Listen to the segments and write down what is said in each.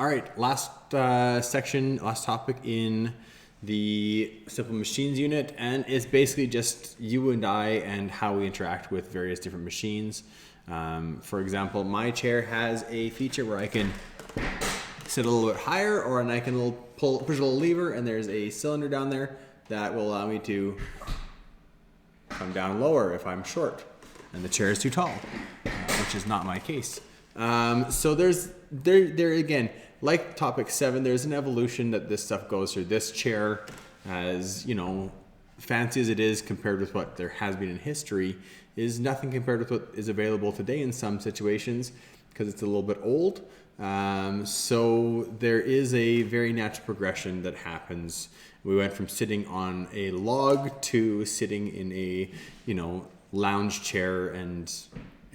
All right, last section, last topic in the Simple Machines unit, and it's basically just you and I and how we interact with various different machines. For example, my chair has a feature where I can sit a little bit higher, or I can push a little lever, and there's a cylinder down there that will allow me to come down lower if I'm short and the chair is too tall, which is not my case. So there again, like topic 7, there's an evolution that this stuff goes through. This chair, as you know, fancy as it is compared with what there has been in history, is nothing compared with what is available today in some situations because it's a little bit old. So there is a very natural progression that happens. We went from sitting on a log to sitting in a, lounge chair and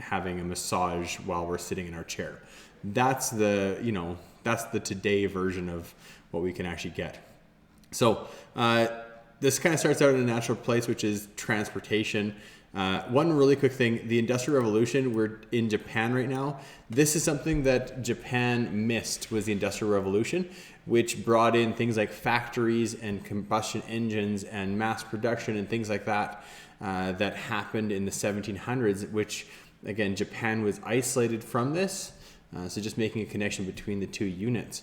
having a massage while we're sitting in our chair. That's the today version of what we can actually get. So this kind of starts out in a natural place, which is transportation. One really quick thing, the Industrial Revolution, we're in Japan right now. This is something that Japan missed, was the Industrial Revolution, which brought in things like factories and combustion engines and mass production and things like that that happened in the 1700s, which again, Japan was isolated from this. So just making a connection between the two units.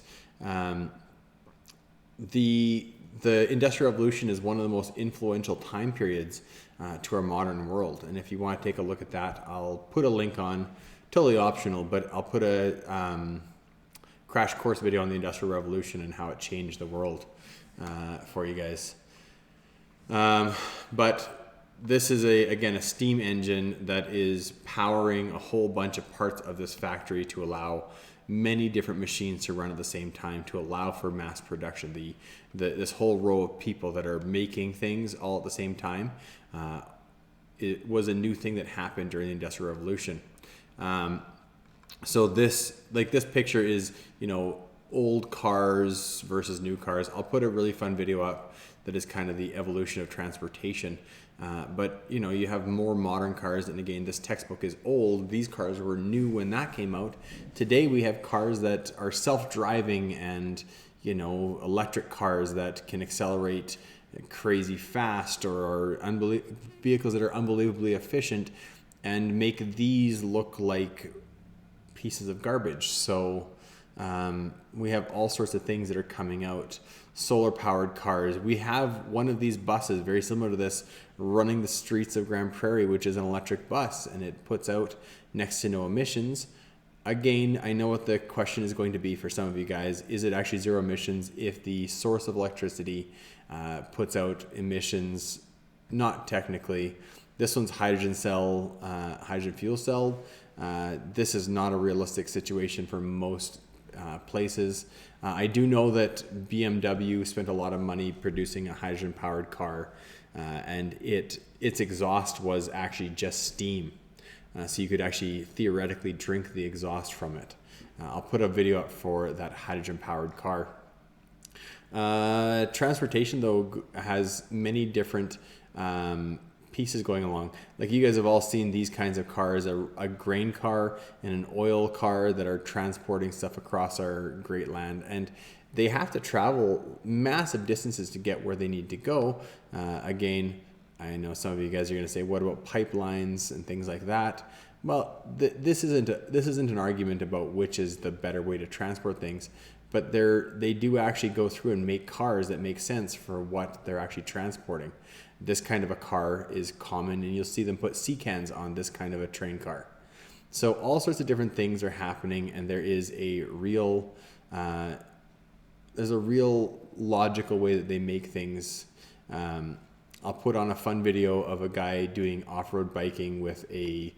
The Industrial Revolution is one of the most influential time periods to our modern world. And if you want to take a look at that, I'll put a link on, totally optional, but I'll put a crash course video on the Industrial Revolution and how it changed the world for you guys. But this is a steam engine that is powering a whole bunch of parts of this factory to allow many different machines to run at the same time, to allow for mass production. This whole row of people that are making things all at the same time, it was a new thing that happened during the Industrial Revolution. So this picture is, old cars versus new cars. I'll put a really fun video up that is kind of the evolution of transportation. But you have more modern cars, and again, this textbook is old. These cars were new when that came out. Today we have cars that are self-driving and electric cars that can accelerate crazy fast, or are vehicles that are unbelievably efficient, and make these look like pieces of garbage. So we have all sorts of things that are coming out. Solar powered cars. We have one of these buses very similar to this running the streets of Grand Prairie, which is an electric bus, and it puts out next to no emissions. Again, I know what the question is going to be for some of you guys. Is it actually zero emissions if the source of electricity puts out emissions? Not technically. This one's hydrogen fuel cell. This is not a realistic situation for most places. I do know that BMW spent a lot of money producing a hydrogen powered car, and its exhaust was actually just steam. So you could actually theoretically drink the exhaust from it. I'll put a video up for that hydrogen powered car. Transportation though has many different pieces going along. Like you guys have all seen these kinds of cars, a grain car and an oil car that are transporting stuff across our great land, and they have to travel massive distances to get where they need to go. Again, I know some of you guys are going to say, what about pipelines and things like that? Well, this isn't an argument about which is the better way to transport things, but they do actually go through and make cars that make sense for what they're actually transporting. This kind of a car is common, and you'll see them put sea cans on this kind of a train car. So all sorts of different things are happening, and there is a real logical way that they make things. I'll put on a fun video of a guy doing off-road biking with a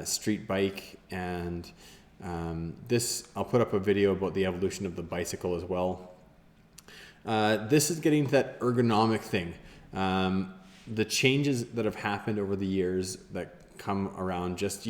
street bike, and I'll put up a video about the evolution of the bicycle as well. This is getting to that ergonomic thing. The changes that have happened over the years that come around just,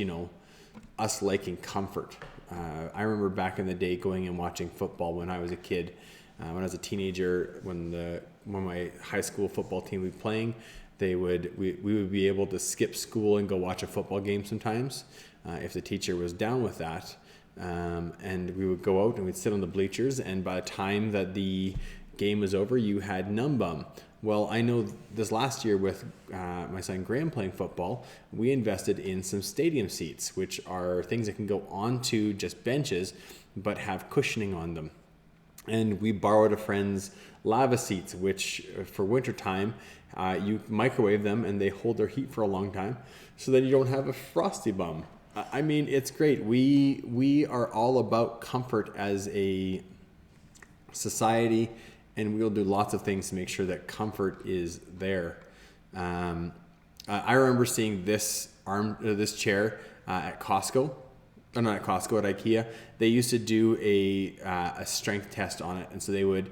us liking comfort. I remember back in the day going and watching football when I was a kid. When I was a teenager, when my high school football team would be playing, we would be able to skip school and go watch a football game sometimes if the teacher was down with that. And we would go out and we'd sit on the bleachers, and by the time that the game was over, you had numb bum. Well, I know this last year with my son Graham playing football, we invested in some stadium seats, which are things that can go onto just benches, but have cushioning on them. And we borrowed a friend's lava seats, which for wintertime, you microwave them and they hold their heat for a long time, so that you don't have a frosty bum. I mean, it's great. We are all about comfort as a society, and we'll do lots of things to make sure that comfort is there. I remember seeing this chair at Costco. Or not at Costco, at IKEA. They used to do a strength test on it, and so they would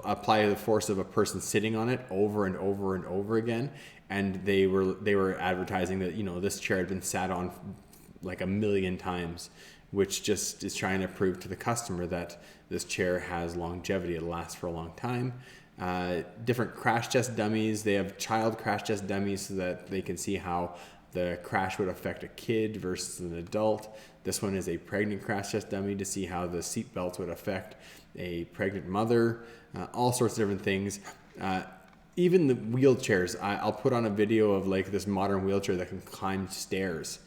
apply the force of a person sitting on it over and over and over again. And they were advertising that, you know, this chair had been sat on like 1 million times, which just is trying to prove to the customer that this chair has longevity. It lasts for a long time. Different crash test dummies. They have child crash test dummies so that they can see how the crash would affect a kid versus an adult. This one is a pregnant crash test dummy to see how the seat belts would affect a pregnant mother. All sorts of different things. Even the wheelchairs. I'll put on a video of like this modern wheelchair that can climb stairs.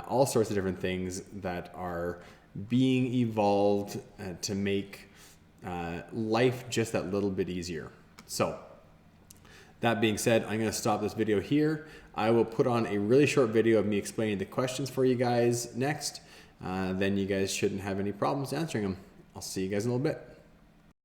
All sorts of different things that are being evolved to make life just that little bit easier. So that being said, I'm going to stop this video here. I will put on a really short video of me explaining the questions for you guys next. Then you guys shouldn't have any problems answering them. I'll see you guys in a little bit.